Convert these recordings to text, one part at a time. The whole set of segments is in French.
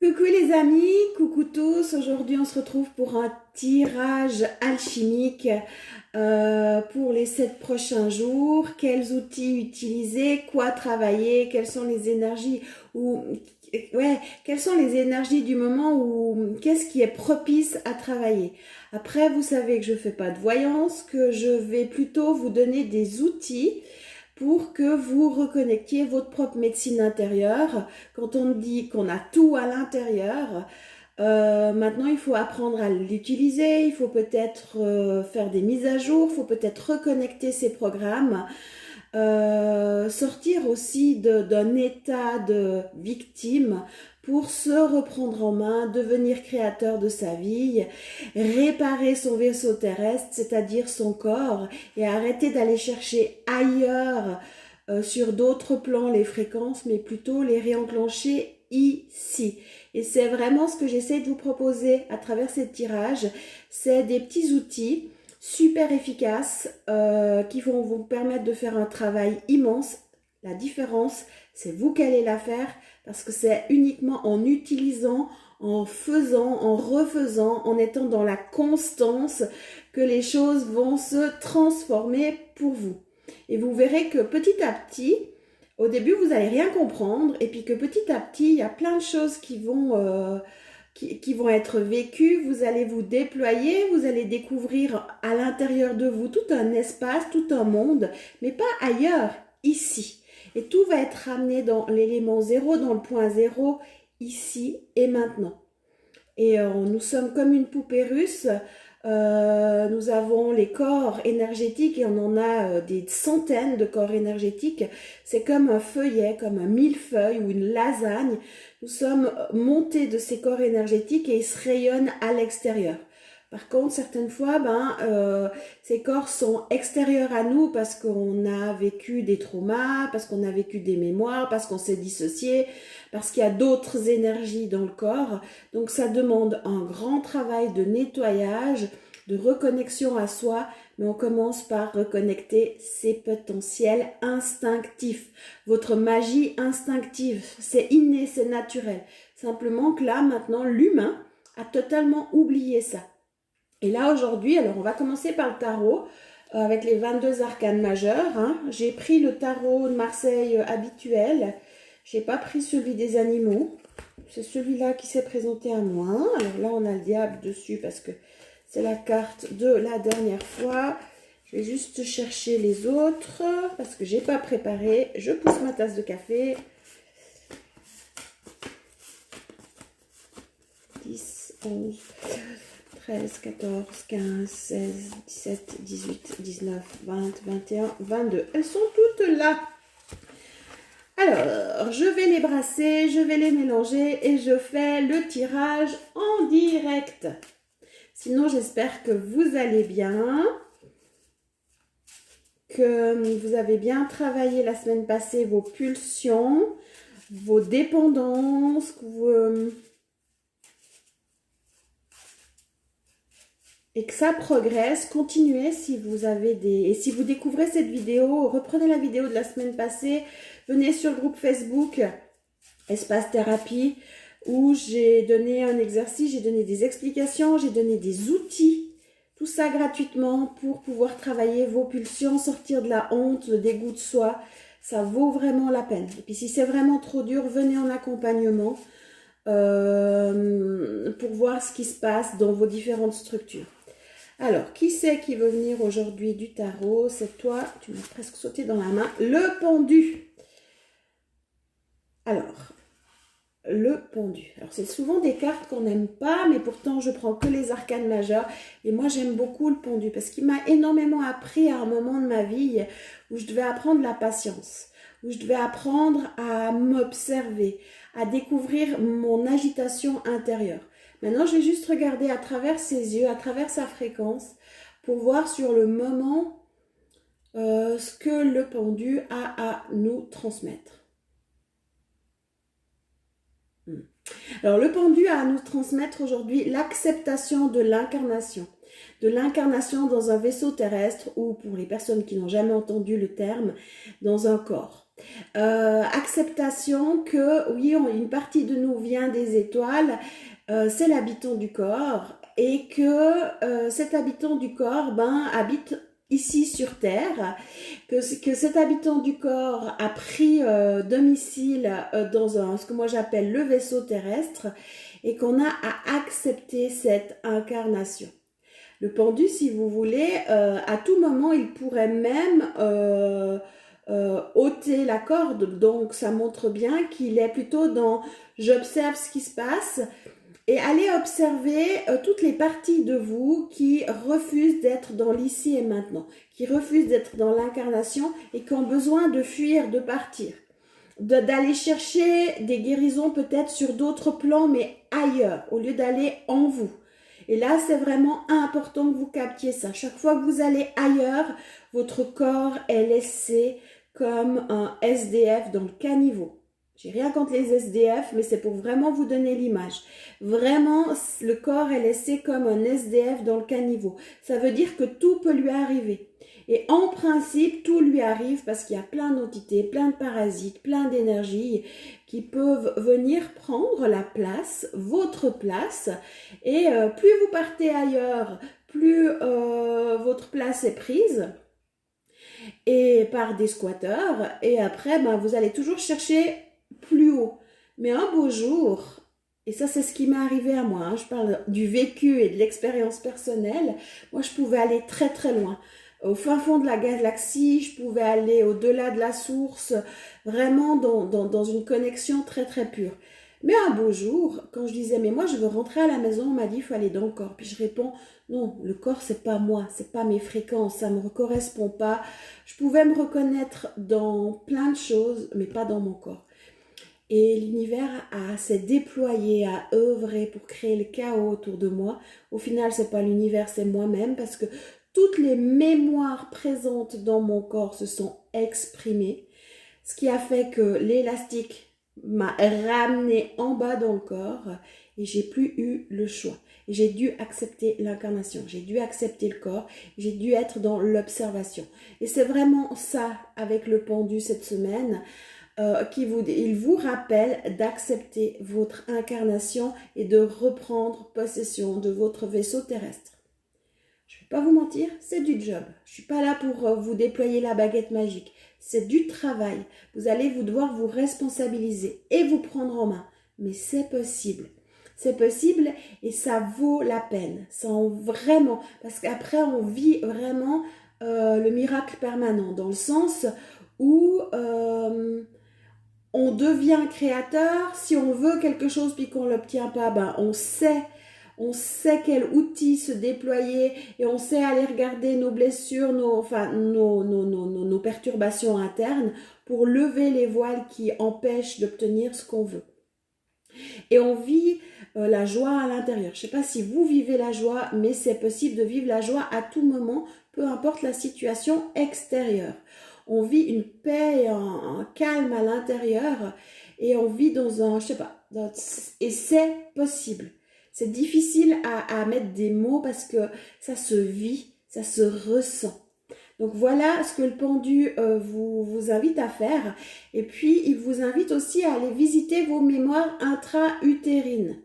Coucou les amis, coucou tous. Aujourd'hui, on se retrouve pour un tirage alchimique pour les 7 prochains jours. Quels outils utiliser, quoi travailler, quelles sont les énergies ou quelles sont les énergies du moment ou qu'est-ce qui est propice à travailler. Après, vous savez que je fais pas de voyance, que je vais plutôt vous donner des outils pour que vous reconnectiez votre propre médecine intérieure. Quand on dit qu'on a tout à l'intérieur, maintenant il faut apprendre à l'utiliser, il faut peut-être faire des mises à jour, il faut peut-être reconnecter ces programmes, sortir aussi d'un état de victime pour se reprendre en main, devenir créateur de sa vie, réparer son vaisseau terrestre, c'est-à-dire son corps, et arrêter d'aller chercher ailleurs sur d'autres plans les fréquences, mais plutôt les réenclencher ici. Et c'est vraiment ce que j'essaie de vous proposer à travers ces tirages, c'est des petits outils super efficaces qui vont vous permettre de faire un travail immense. La différence, c'est vous qui allez la faire parce que c'est uniquement en utilisant, en faisant, en refaisant, en étant dans la constance que les choses vont se transformer pour vous. Et vous verrez que petit à petit, au début, vous n'allez rien comprendre et puis que petit à petit, il y a plein de choses qui vont être vécues, vous allez vous déployer, vous allez découvrir à l'intérieur de vous tout un espace, tout un monde, mais pas ailleurs, ici. Et tout va être ramené dans l'élément zéro, dans le point zéro, ici et maintenant. Et nous sommes comme une poupée russe. Nous avons les corps énergétiques et on en a des centaines de corps énergétiques. C'est comme un feuillet, comme un millefeuille ou une lasagne. Nous sommes montés de ces corps énergétiques et ils se rayonnent à l'extérieur. Par contre, certaines fois, ces corps sont extérieurs à nous parce qu'on a vécu des traumas, parce qu'on a vécu des mémoires, parce qu'on s'est dissocié, parce qu'il y a d'autres énergies dans le corps. Donc, ça demande un grand travail de nettoyage, de reconnexion à soi, mais on commence par reconnecter ses potentiels instinctifs. Votre magie instinctive, c'est inné, c'est naturel. Simplement que là, maintenant, l'humain a totalement oublié ça. Et là, aujourd'hui, alors on va commencer par le tarot avec les 22 arcanes majeurs. J'ai pris le tarot de Marseille habituel. Je n'ai pas pris celui des animaux. C'est celui-là qui s'est présenté à moi. Alors là, on a le diable dessus parce que c'est la carte de la dernière fois. Je vais juste chercher les autres parce que je n'ai pas préparé. Je pousse ma tasse de café. 10, 11... 13, 14, 15, 16, 17, 18, 19, 20, 21, 22. Elles sont toutes là. Alors, je vais les brasser, je vais les mélanger et je fais le tirage en direct. Sinon, j'espère que vous allez bien, que vous avez bien travaillé la semaine passée vos pulsions, vos dépendances, et que ça progresse. Continuez si vous avez et si vous découvrez cette vidéo, reprenez la vidéo de la semaine passée, venez sur le groupe Facebook Espace Thérapie où j'ai donné un exercice, j'ai donné des explications, j'ai donné des outils, tout ça gratuitement pour pouvoir travailler vos pulsions, sortir de la honte, le dégoût de soi. Ça vaut vraiment la peine. Et puis si c'est vraiment trop dur, venez en accompagnement pour voir ce qui se passe dans vos différentes structures. Alors, qui c'est qui veut venir aujourd'hui du tarot? C'est toi, tu m'as presque sauté dans la main. Le pendu. Alors, le pendu. Alors, c'est souvent des cartes qu'on n'aime pas, mais pourtant, je prends que les arcanes majeures. Et moi, j'aime beaucoup le pendu parce qu'il m'a énormément appris à un moment de ma vie où je devais apprendre la patience, où je devais apprendre à m'observer, à découvrir mon agitation intérieure. Maintenant, je vais juste regarder à travers ses yeux, à travers sa fréquence, pour voir sur le moment ce que le pendu a à nous transmettre. Alors, le pendu a à nous transmettre aujourd'hui l'acceptation de l'incarnation dans un vaisseau terrestre ou, pour les personnes qui n'ont jamais entendu le terme, dans un corps. Acceptation que oui, une partie de nous vient des étoiles, c'est l'habitant du corps et que cet habitant du corps habite ici sur Terre, que cet habitant du corps a pris domicile dans ce que moi j'appelle le vaisseau terrestre et qu'on a à accepter cette incarnation. Le pendu, si vous voulez, à tout moment, il pourrait même ôter la corde. Donc, ça montre bien qu'il est plutôt dans j'observe ce qui se passe et allez observer toutes les parties de vous qui refusent d'être dans l'ici et maintenant, qui refusent d'être dans l'incarnation et qui ont besoin de fuir, de partir, d'aller chercher des guérisons peut-être sur d'autres plans, mais ailleurs, au lieu d'aller en vous. Et là, c'est vraiment important que vous captiez ça. Chaque fois que vous allez ailleurs, votre corps est laissé comme un SDF dans le caniveau. J'ai rien contre les SDF, mais c'est pour vraiment vous donner l'image. Vraiment, le corps est laissé comme un SDF dans le caniveau. Ça veut dire que tout peut lui arriver. Et en principe, tout lui arrive parce qu'il y a plein d'entités, plein de parasites, plein d'énergies qui peuvent venir prendre la place, votre place. Et plus vous partez ailleurs, plus votre place est prise et par des squatteurs. Et après, vous allez toujours chercher plus haut. Mais un beau jour, et ça c'est ce qui m'est arrivé à moi, je parle du vécu et de l'expérience personnelle, moi je pouvais aller très très loin. Au fin fond de la galaxie, je pouvais aller au-delà de la source, vraiment dans une connexion très très pure. Mais un beau jour, quand je disais, mais moi je veux rentrer à la maison, on m'a dit, il faut aller dans le corps. Puis je réponds, non, le corps c'est pas moi, c'est pas mes fréquences, ça me correspond pas. Je pouvais me reconnaître dans plein de choses, mais pas dans mon corps. Et l'univers s'est déployé, a œuvré pour créer le chaos autour de moi. Au final, c'est pas l'univers, c'est moi-même, parce que toutes les mémoires présentes dans mon corps se sont exprimées, ce qui a fait que l'élastique m'a ramené en bas dans le corps et j'ai plus eu le choix. J'ai dû accepter l'incarnation, j'ai dû accepter le corps, j'ai dû être dans l'observation. Et c'est vraiment ça avec le pendu cette semaine. Il vous rappelle d'accepter votre incarnation et de reprendre possession de votre vaisseau terrestre. Je ne vais pas vous mentir, c'est du job. Je ne suis pas là pour vous déployer la baguette magique. C'est du travail. Vous allez devoir vous responsabiliser et vous prendre en main. Mais c'est possible. C'est possible et ça vaut la peine. Ça en vraiment. Parce qu'après, on vit vraiment le miracle permanent. Dans le sens où on devient créateur. Si on veut quelque chose puis qu'on ne l'obtient pas, on sait quel outil se déployer et on sait aller regarder nos blessures, nos perturbations internes pour lever les voiles qui empêchent d'obtenir ce qu'on veut. Et on vit la joie à l'intérieur. Je ne sais pas si vous vivez la joie, mais c'est possible de vivre la joie à tout moment, peu importe la situation extérieure. On vit une paix et un calme à l'intérieur et on vit dans un, et c'est possible. C'est difficile à mettre des mots parce que ça se vit, ça se ressent. Donc voilà ce que le pendu vous invite à faire. Et puis, il vous invite aussi à aller visiter vos mémoires intra-utérines.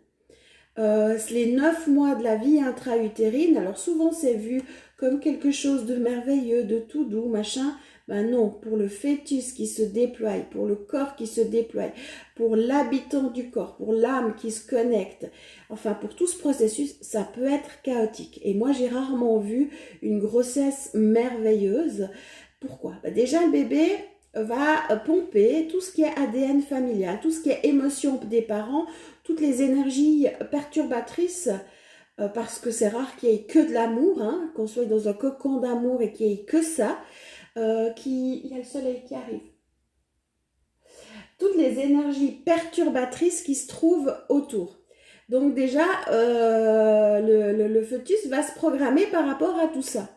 Les 9 mois de la vie intra-utérine, alors souvent c'est vu comme quelque chose de merveilleux, de tout doux, machin. Non, pour le fœtus qui se déploie, pour le corps qui se déploie, pour l'habitant du corps, pour l'âme qui se connecte, enfin pour tout ce processus, ça peut être chaotique. Et moi j'ai rarement vu une grossesse merveilleuse. Pourquoi ? Déjà le bébé va pomper tout ce qui est ADN familial, tout ce qui est émotion des parents, toutes les énergies perturbatrices, parce que c'est rare qu'il y ait que de l'amour, qu'on soit dans un cocon d'amour et qu'il y ait que ça. Il y a le soleil qui arrive. Toutes les énergies perturbatrices qui se trouvent autour. Donc déjà, le fœtus va se programmer par rapport à tout ça.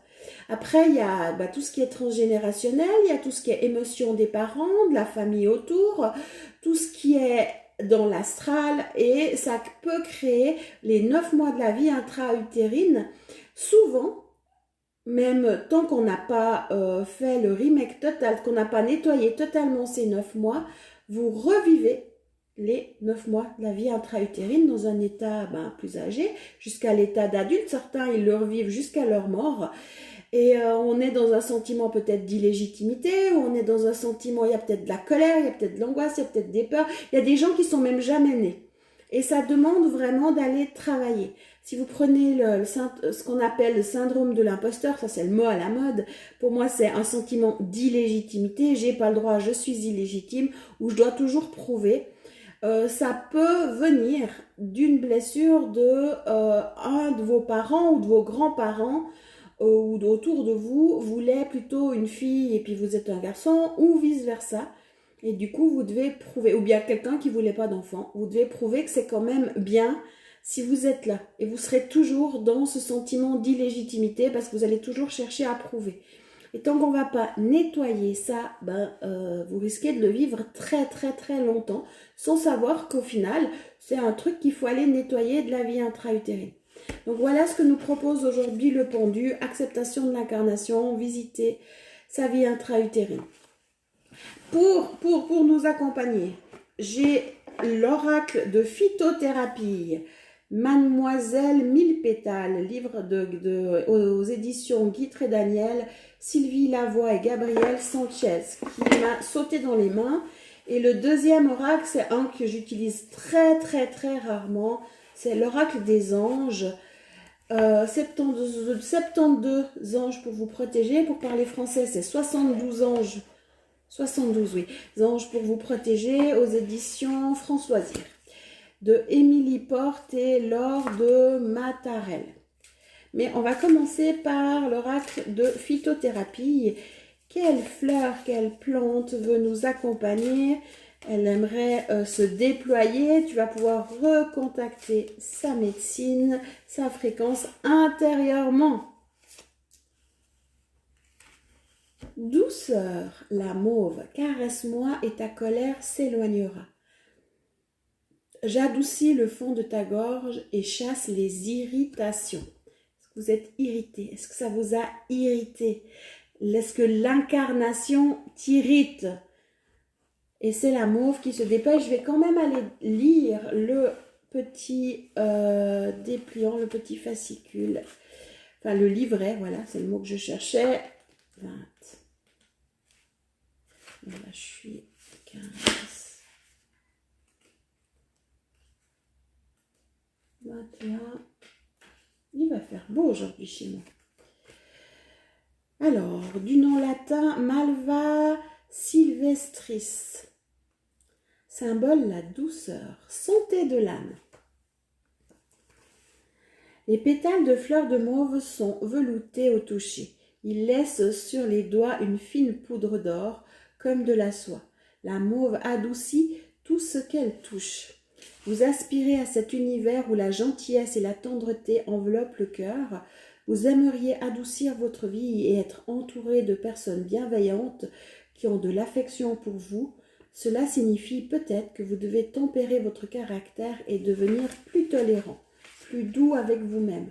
Après, il y a tout ce qui est transgénérationnel, il y a tout ce qui est émotion des parents, de la famille autour, tout ce qui est dans l'astral, et ça peut créer les 9 mois de la vie intra-utérine. Souvent, même tant qu'on n'a pas fait le remake total, qu'on n'a pas nettoyé totalement ces 9 mois, vous revivez les 9 mois de la vie intra-utérine dans un état plus âgé, jusqu'à l'état d'adulte. Certains, ils le revivent jusqu'à leur mort. Et on est dans un sentiment peut-être d'illégitimité, ou on est dans un sentiment, il y a peut-être de la colère, il y a peut-être de l'angoisse, il y a peut-être des peurs. Il y a des gens qui sont même jamais nés. Et ça demande vraiment d'aller travailler. Si vous prenez ce qu'on appelle le syndrome de l'imposteur, ça c'est le mot à la mode, pour moi c'est un sentiment d'illégitimité, j'ai pas le droit, je suis illégitime, ou je dois toujours prouver. Ça peut venir d'une blessure de un de vos parents ou de vos grands-parents ou autour de vous voulait plutôt une fille et puis vous êtes un garçon, ou vice-versa. Et du coup, vous devez prouver, ou bien quelqu'un qui ne voulait pas d'enfant, vous devez prouver que c'est quand même bien si vous êtes là. Et vous serez toujours dans ce sentiment d'illégitimité parce que vous allez toujours chercher à prouver. Et tant qu'on ne va pas nettoyer ça, vous risquez de le vivre très très très longtemps sans savoir qu'au final, c'est un truc qu'il faut aller nettoyer de la vie intra-utérine. Donc voilà ce que nous propose aujourd'hui le pendu, acceptation de l'incarnation, visiter sa vie intra-utérine. Pour nous accompagner, j'ai l'oracle de phytothérapie, Mademoiselle Mille Pétales, livre aux éditions Guy Trédaniel, Sylvie Lavoie et Gabriel Sanchez, qui m'a sauté dans les mains. Et le deuxième oracle, c'est un que j'utilise très très très rarement, c'est l'oracle des anges. 72 anges pour vous protéger. Pour parler français, c'est 72 anges. 72, oui. Anges pour vous protéger aux éditions Françoisir. De Émilie Porte et Laure de Matarel. Mais on va commencer par l'oracle de phytothérapie. Quelle fleur, quelle plante veut nous accompagner? Elle aimerait se déployer. Tu vas pouvoir recontacter sa médecine, sa fréquence intérieurement. Douceur, la mauve, caresse-moi et ta colère s'éloignera. J'adoucis le fond de ta gorge et chasse les irritations. Est-ce que vous êtes irrité? Est-ce que ça vous a irrité? Est-ce que l'incarnation t'irrite? Et c'est la mauve qui se dépêche. Je vais quand même aller lire le petit dépliant, le petit fascicule. Enfin, le livret, voilà, c'est le mot que je cherchais. 20. Là, je suis 15. 21. Il va faire beau aujourd'hui chez moi. Alors, du nom latin, Malva sylvestris. Symbole la douceur, santé de l'âme. Les pétales de fleurs de mauve sont veloutés au toucher. Ils laissent sur les doigts une fine poudre d'or, comme de la soie. La mauve adoucit tout ce qu'elle touche. Vous aspirez à cet univers où la gentillesse et la tendreté enveloppent le cœur. Vous aimeriez adoucir votre vie et être entouré de personnes bienveillantes qui ont de l'affection pour vous. Cela signifie peut-être que vous devez tempérer votre caractère et devenir plus tolérant, plus doux avec vous-même.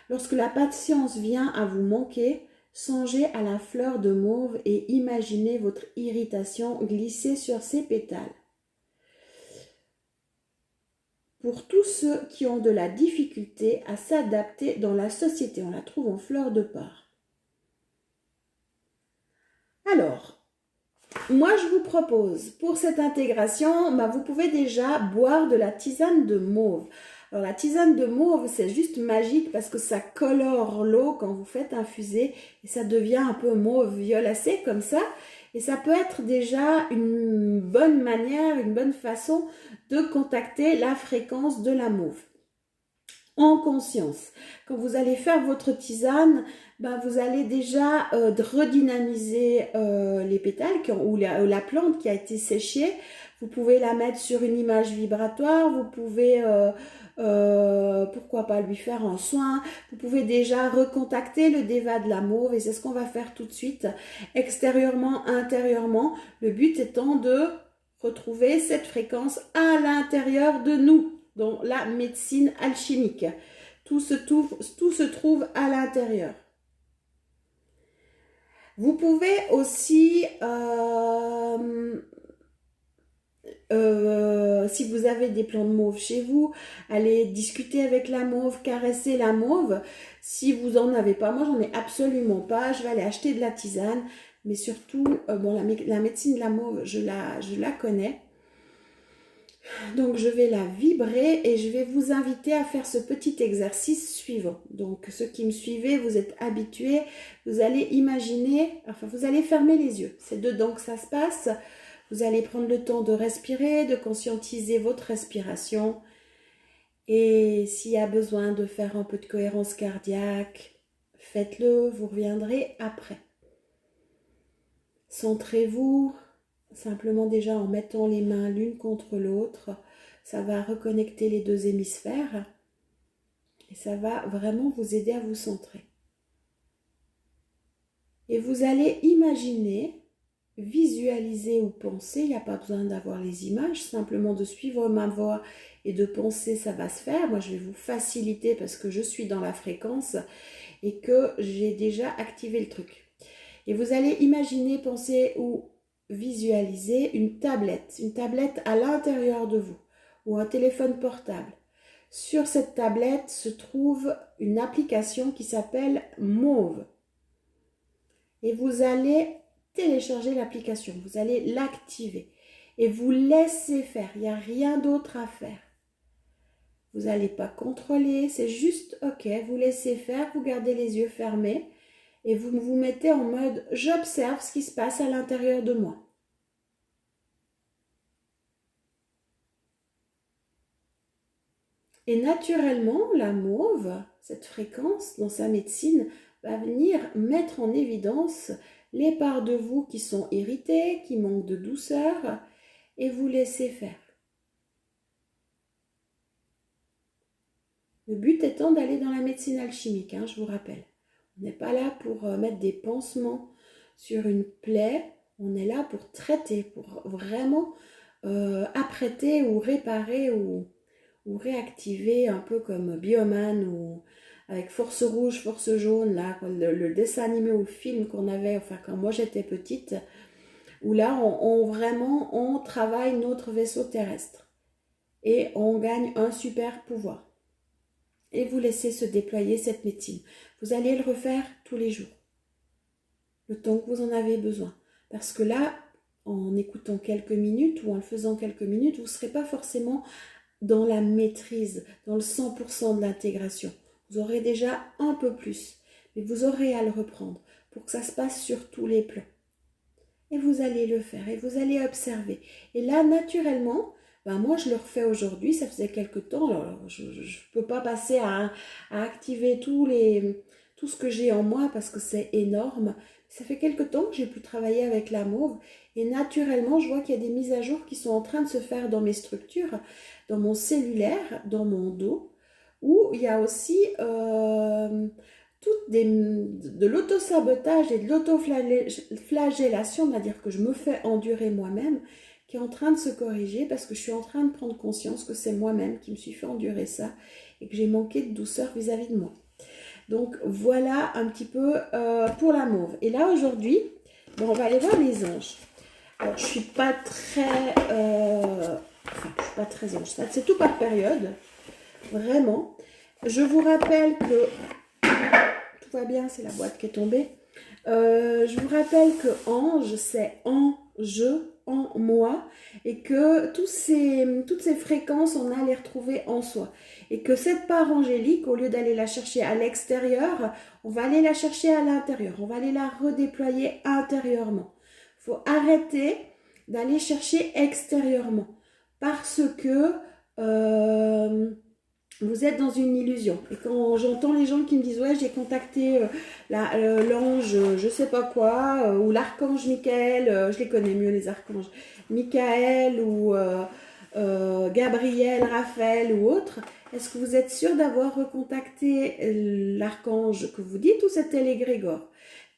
Lorsque la patience vient à vous manquer, songez à la fleur de mauve et imaginez votre irritation glisser sur ses pétales. Pour tous ceux qui ont de la difficulté à s'adapter dans la société, on la trouve en fleur de part. Alors, moi je vous propose, pour cette intégration, vous pouvez déjà boire de la tisane de mauve. Alors la tisane de mauve, c'est juste magique parce que ça colore l'eau quand vous faites infuser et ça devient un peu mauve violacé comme ça. Et ça peut être déjà une bonne manière, une bonne façon de contacter la fréquence de la mauve. En conscience, quand vous allez faire votre tisane, vous allez déjà redynamiser les pétales ou la plante qui a été séchée. Vous pouvez la mettre sur une image vibratoire, vous pouvez, pourquoi pas lui faire un soin. Vous pouvez déjà recontacter le déva de la mauve et c'est ce qu'on va faire tout de suite, extérieurement, intérieurement. Le but étant de retrouver cette fréquence à l'intérieur de nous, dans la médecine alchimique. Tout se trouve à l'intérieur. Vous pouvez aussi, si vous avez des plantes de mauve chez vous, aller discuter avec la mauve, caresser la mauve. Si vous en avez pas, moi j'en ai absolument pas, je vais aller acheter de la tisane. Mais surtout, bon, la médecine de la mauve, je la connais. Donc je vais la vibrer et je vais vous inviter à faire ce petit exercice suivant. Donc ceux qui me suivez, vous êtes habitués, vous allez imaginer, enfin vous allez fermer les yeux. C'est dedans que ça se passe. Vous allez prendre le temps de respirer, de conscientiser votre respiration. Et s'il y a besoin de faire un peu de cohérence cardiaque, faites-le, vous reviendrez après. Centrez-vous. Simplement déjà en mettant les mains l'une contre l'autre, ça va reconnecter les deux hémisphères et ça va vraiment vous aider à vous centrer. Et vous allez imaginer, visualiser ou penser, il n'y a pas besoin d'avoir les images, simplement de suivre ma voix et de penser, ça va se faire. Moi je vais vous faciliter parce que je suis dans la fréquence et que j'ai déjà activé le truc. Et vous allez imaginer, penser ou visualiser une tablette à l'intérieur de vous ou un téléphone portable. Sur cette tablette se trouve une application qui s'appelle Mauve. Et vous allez télécharger l'application, vous allez l'activer et vous laissez faire, il n'y a rien d'autre à faire. Vous n'allez pas contrôler, c'est juste ok, vous laissez faire, vous gardez les yeux fermés. Et vous vous mettez en mode « j'observe ce qui se passe à l'intérieur de moi ». Et naturellement, la mauve, cette fréquence dans sa médecine, va venir mettre en évidence les parts de vous qui sont irritées, qui manquent de douceur, et vous laissez faire. Le but étant d'aller dans la médecine alchimique, hein, je vous rappelle. On n'est pas là pour mettre des pansements sur une plaie, on est là pour traiter, pour vraiment apprêter ou réparer ou réactiver, un peu comme Bioman ou avec Force Rouge, Force Jaune, là, le dessin animé ou le film qu'on avait, enfin quand moi j'étais petite, où là vraiment on travaille notre vaisseau terrestre et on gagne un super pouvoir. Et vous laissez se déployer cette médecine. Vous allez le refaire tous les jours, le temps que vous en avez besoin. Parce que là, en écoutant quelques minutes ou en le faisant quelques minutes, vous ne serez pas forcément dans la maîtrise, dans le 100% de l'intégration. Vous aurez déjà un peu plus, mais vous aurez à le reprendre pour que ça se passe sur tous les plans. Et vous allez le faire et vous allez observer. Et là, naturellement, moi je le refais aujourd'hui, ça faisait quelques temps, alors je ne peux pas passer à activer tout ce que j'ai en moi parce que c'est énorme. Ça fait quelques temps que j'ai pu travailler avec la mauve et naturellement je vois qu'il y a des mises à jour qui sont en train de se faire dans mes structures, dans mon cellulaire, dans mon dos, où il y a aussi de l'auto-sabotage et de l'auto-flagellation, c'est-à-dire que je me fais endurer moi-même, qui est en train de se corriger parce que je suis en train de prendre conscience que c'est moi-même qui me suis fait endurer ça et que j'ai manqué de douceur vis-à-vis de moi. Donc voilà un petit peu pour la mauve. Et là aujourd'hui, on va aller voir les anges. Alors je suis pas très ange, c'est tout par période, vraiment. Je vous rappelle que tout va bien, c'est la boîte qui est tombée. Je vous rappelle que ange, c'est en je, en moi, et que toutes ces fréquences, on a à les retrouver en soi. Et que cette part angélique, au lieu d'aller la chercher à l'extérieur, on va aller la chercher à l'intérieur. On va aller la redéployer intérieurement. Il faut arrêter d'aller chercher extérieurement. Parce que vous êtes dans une illusion. Et quand j'entends les gens qui me disent « Ouais, j'ai contacté l'ange, je sais pas quoi, ou l'archange Michael, je les connais mieux les archanges, Michael ou Gabriel, Raphaël ou autre, est-ce que vous êtes sûr d'avoir recontacté l'archange que vous dites ou c'était l'égrégore?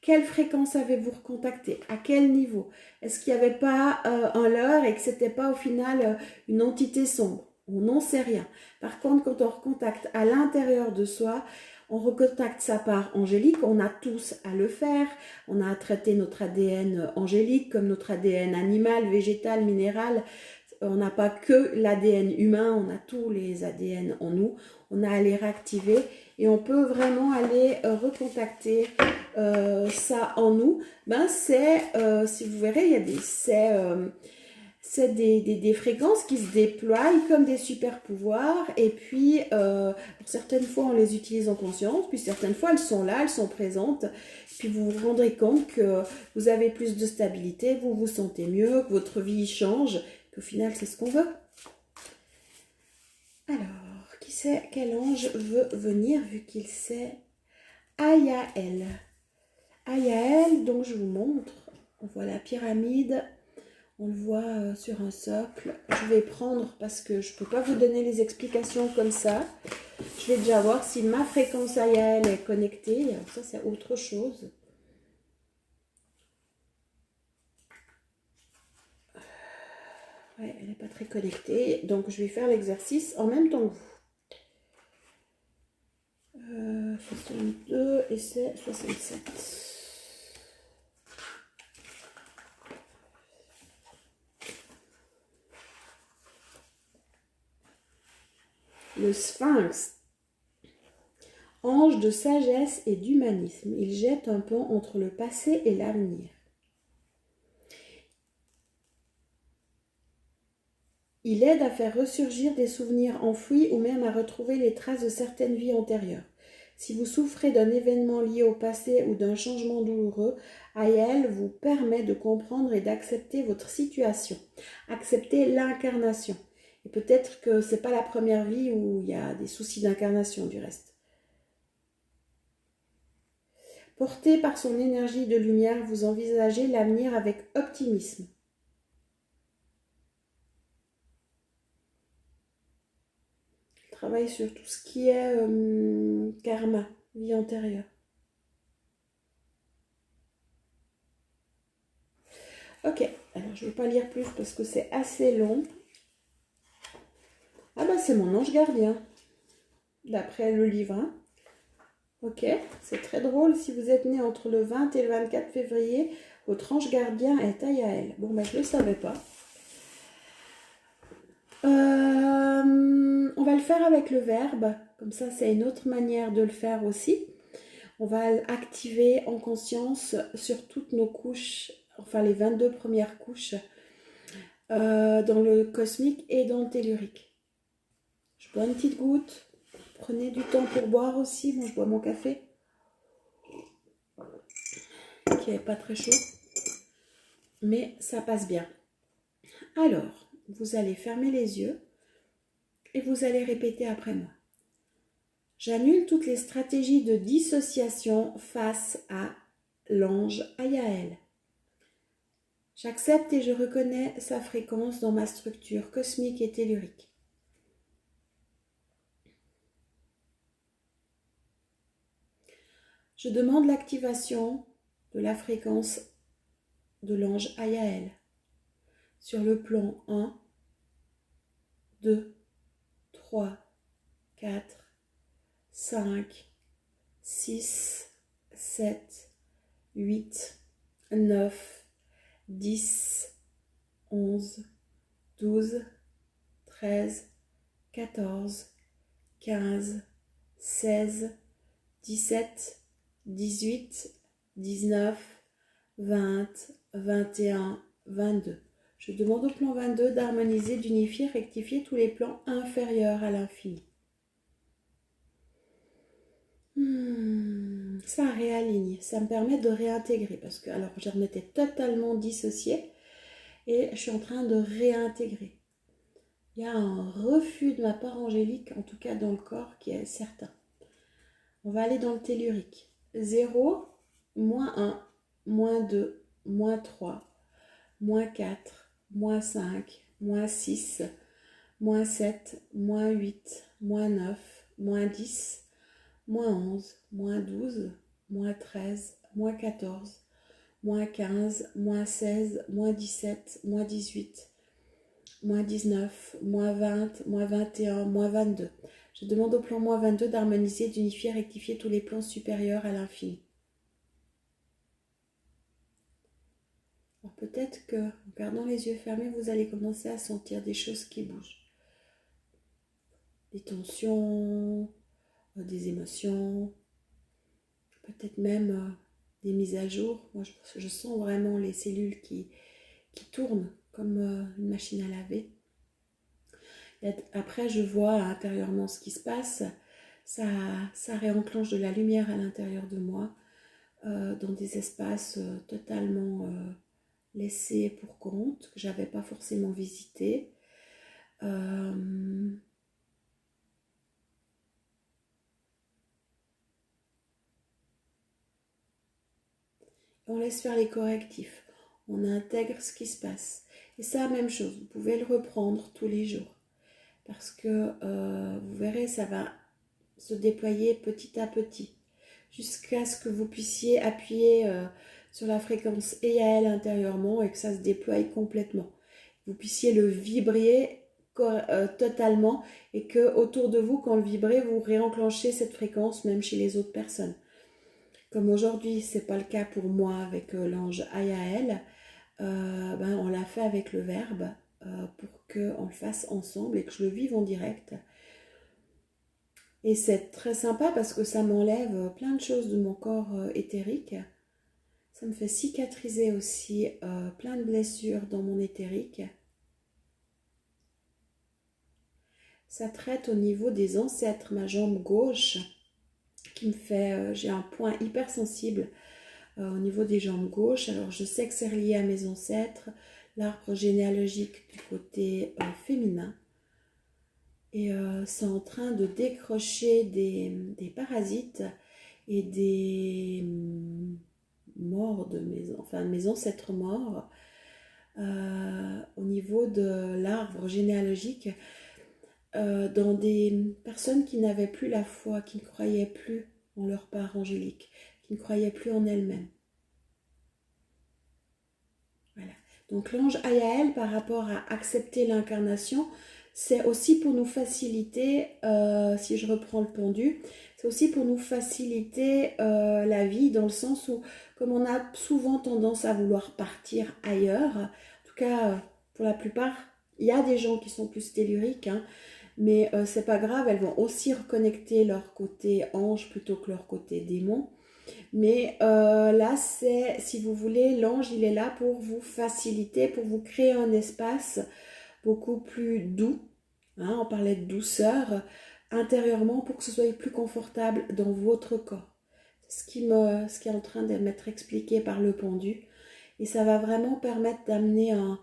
Quelle fréquence avez-vous recontacté? À quel niveau? Est-ce qu'il n'y avait pas un leurre et que c'était pas au final une entité sombre? On n'en sait rien. Par contre, quand on recontacte à l'intérieur de soi, On recontacte sa part angélique, on a tous à le faire. On a à traiter notre ADN angélique comme notre ADN animal, végétal, minéral. On n'a pas que l'ADN humain, on a tous les ADN en nous. On a à les réactiver et on peut vraiment aller recontacter ça en nous. C'est, si vous verrez, il y a c'est des fréquences qui se déploient comme des super pouvoirs. Et puis, certaines fois, on les utilise en conscience, puis certaines fois, elles sont là, elles sont présentes. Puis vous vous rendrez compte que vous avez plus de stabilité, vous vous sentez mieux, que votre vie change, qu'au final, c'est ce qu'on veut. Alors, qui sait quel ange veut venir vu qu'il sait Ayael. Ayael, donc je vous montre. On voit la pyramide. On le voit sur un socle. Je vais prendre parce que je ne peux pas vous donner les explications comme ça. Je vais déjà voir si ma fréquence Ayael est connectée. Alors ça, c'est autre chose. Ouais, elle n'est pas très connectée. Donc, je vais faire l'exercice en même temps que vous. 62 et c'est 67. Le Sphinx, ange de sagesse et d'humanisme, il jette un pont entre le passé et l'avenir. Il aide à faire ressurgir des souvenirs enfouis ou même à retrouver les traces de certaines vies antérieures. Si vous souffrez d'un événement lié au passé ou d'un changement douloureux, Ayael vous permet de comprendre et d'accepter votre situation. Accepter l'incarnation. Et peut-être que ce n'est pas la première vie où il y a des soucis d'incarnation du reste. Porté par son énergie de lumière, vous envisagez l'avenir avec optimisme. Travaille sur tout ce qui est karma, vie antérieure. Ok, alors je ne vais pas lire plus parce que c'est assez long. Ah bah c'est mon ange gardien, d'après le livre. Hein. Ok, c'est très drôle. Si vous êtes né entre le 20 et le 24 février, votre ange gardien est Ayael. Bon, bah je ne le savais pas. On va le faire avec le verbe. Comme ça, c'est une autre manière de le faire aussi. On va l'activer en conscience sur toutes nos couches, enfin les 22 premières couches, dans le cosmique et dans le tellurique. Je bois une petite goutte. Prenez du temps pour boire aussi. Moi, je bois mon café, qui n'est pas très chaud. Mais ça passe bien. Alors, vous allez fermer les yeux et vous allez répéter après moi. J'annule toutes les stratégies de dissociation face à l'ange Ayael. J'accepte et je reconnais sa fréquence dans ma structure cosmique et tellurique. Je demande l'activation de la fréquence de l'ange Ayael sur le plan 1, 2, 3, 4, 5, 6, 7, 8, 9, 10, 11, 12, 13, 14, 15, 16, 17, 18, 19, 20, 21, 22. Je demande au plan 22 d'harmoniser, d'unifier, rectifier tous les plans inférieurs à l'infini. Ça réaligne, ça me permet de réintégrer parce que alors j'en étais totalement dissociée et je suis en train de réintégrer. Il y a un refus de ma part angélique, en tout cas dans le corps, qui est certain. On va aller dans le tellurique. 0, moins 1, moins 2, moins 3, moins 4, moins 5, moins 6, moins 7, moins 8, moins 9, moins 10, moins 11, moins 12, moins 13, moins 14, moins 15, moins 16, moins 17, moins 18, moins 19, moins 20, moins 21, moins 22. Je demande au plan moi 22 d'harmoniser, d'unifier, rectifier tous les plans supérieurs à l'infini. Alors peut-être que, en gardant les yeux fermés, vous allez commencer à sentir des choses qui bougent. Des tensions, des émotions, peut-être même des mises à jour. Moi, je sens vraiment les cellules qui tournent comme une machine à laver. Et après, je vois intérieurement ce qui se passe. Ça réenclenche de la lumière à l'intérieur de moi, dans des espaces totalement laissés pour compte, que je n'avais pas forcément visités. On laisse faire les correctifs. On intègre ce qui se passe. Et ça, même chose, vous pouvez le reprendre tous les jours. Parce que vous verrez, ça va se déployer petit à petit. Jusqu'à ce que vous puissiez appuyer sur la fréquence EAL intérieurement et que ça se déploie complètement. Vous puissiez le vibrer totalement et que autour de vous, quand le vibrez, vous réenclenchez cette fréquence même chez les autres personnes. Comme aujourd'hui, ce n'est pas le cas pour moi avec l'ange Ayael, on l'a fait avec le verbe pour qu'on le fasse ensemble et que je le vive en direct. Et c'est très sympa parce que ça m'enlève plein de choses de mon corps éthérique. Ça me fait cicatriser aussi plein de blessures dans mon éthérique. Ça traite au niveau des ancêtres, ma jambe gauche, qui me fait... j'ai un point hyper sensible au niveau des jambes gauches. Alors je sais que c'est relié à mes ancêtres, l'arbre généalogique du côté féminin. Et c'est en train de décrocher des parasites et des morts de mes ancêtres morts au niveau de l'arbre généalogique dans des personnes qui n'avaient plus la foi, qui ne croyaient plus en leur part angélique, qui ne croyaient plus en elles-mêmes. Voilà. Donc l'ange Ayael, par rapport à accepter l'incarnation, c'est aussi pour nous faciliter, si je reprends le pendu, c'est aussi pour nous faciliter la vie, dans le sens où, comme on a souvent tendance à vouloir partir ailleurs, en tout cas pour la plupart, il y a des gens qui sont plus telluriques, hein, mais c'est pas grave, elles vont aussi reconnecter leur côté ange plutôt que leur côté démon. Mais là, c'est, si vous voulez, l'ange, il est là pour vous faciliter, pour vous créer un espace beaucoup plus doux. Hein, on parlait de douceur intérieurement pour que ce soit plus confortable dans votre corps. C'est ce qui est en train de m'être expliqué par le pendu. Et ça va vraiment permettre d'amener un...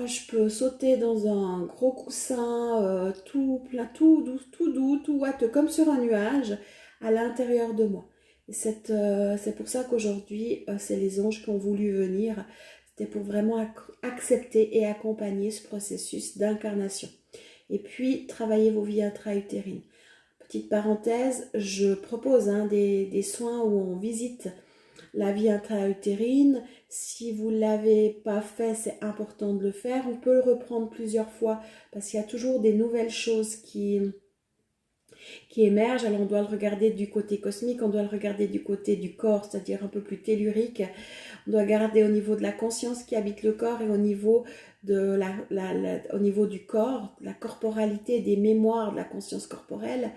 je peux sauter dans un gros coussin tout plein, tout doux, tout ouateux, comme sur un nuage à l'intérieur de moi. C'est pour ça qu'aujourd'hui, c'est les anges qui ont voulu venir. C'était pour vraiment accepter et accompagner ce processus d'incarnation. Et puis, travailler vos vies intra-utérines. Petite parenthèse, je propose des soins où on visite la vie intra-utérine. Si vous ne l'avez pas fait, c'est important de le faire. On peut le reprendre plusieurs fois parce qu'il y a toujours des nouvelles choses qui émergent. Alors on doit le regarder du côté cosmique, on doit le regarder du côté du corps, c'est-à-dire un peu plus tellurique. On doit regarder au niveau de la conscience qui habite le corps et au niveau au niveau du corps, la corporalité, des mémoires de la conscience corporelle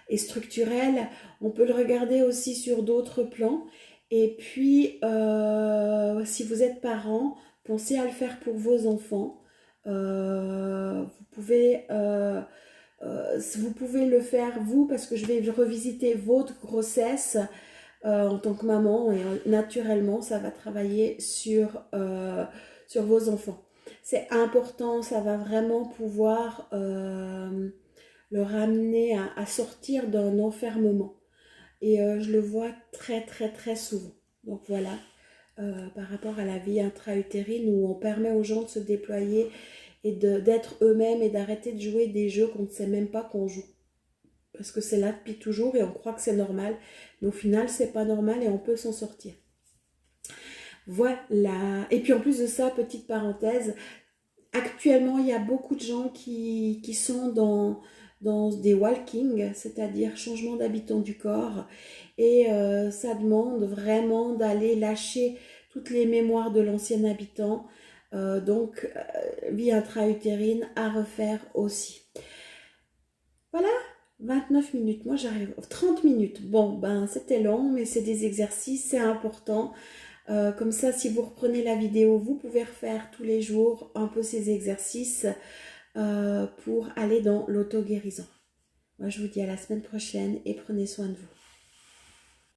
et structurelle. On peut le regarder aussi sur d'autres plans. Et puis, si vous êtes parent, pensez à le faire pour vos enfants. Vous pouvez le faire vous, parce que je vais revisiter votre grossesse en tant que maman, et naturellement ça va travailler sur vos enfants. C'est important, ça va vraiment pouvoir le ramener à sortir d'un enfermement. Et je le vois très très très souvent. Donc voilà, par rapport à la vie intra-utérine où on permet aux gens de se déployer et d'être eux-mêmes et d'arrêter de jouer des jeux qu'on ne sait même pas qu'on joue. Parce que c'est là depuis toujours et on croit que c'est normal. Mais au final, c'est pas normal et on peut s'en sortir. Voilà. Et puis en plus de ça, petite parenthèse, actuellement, il y a beaucoup de gens qui sont dans des walking, c'est-à-dire changement d'habitant du corps. Et ça demande vraiment d'aller lâcher toutes les mémoires de l'ancien habitant. Donc, vie intra-utérine à refaire aussi. Voilà, 29 minutes. Moi, j'arrive 30 minutes. Bon, ben, c'était long, mais c'est des exercices, c'est important. Comme ça, si vous reprenez la vidéo, vous pouvez refaire tous les jours un peu ces exercices pour aller dans l'auto-guérison. Moi, je vous dis à la semaine prochaine et prenez soin de vous.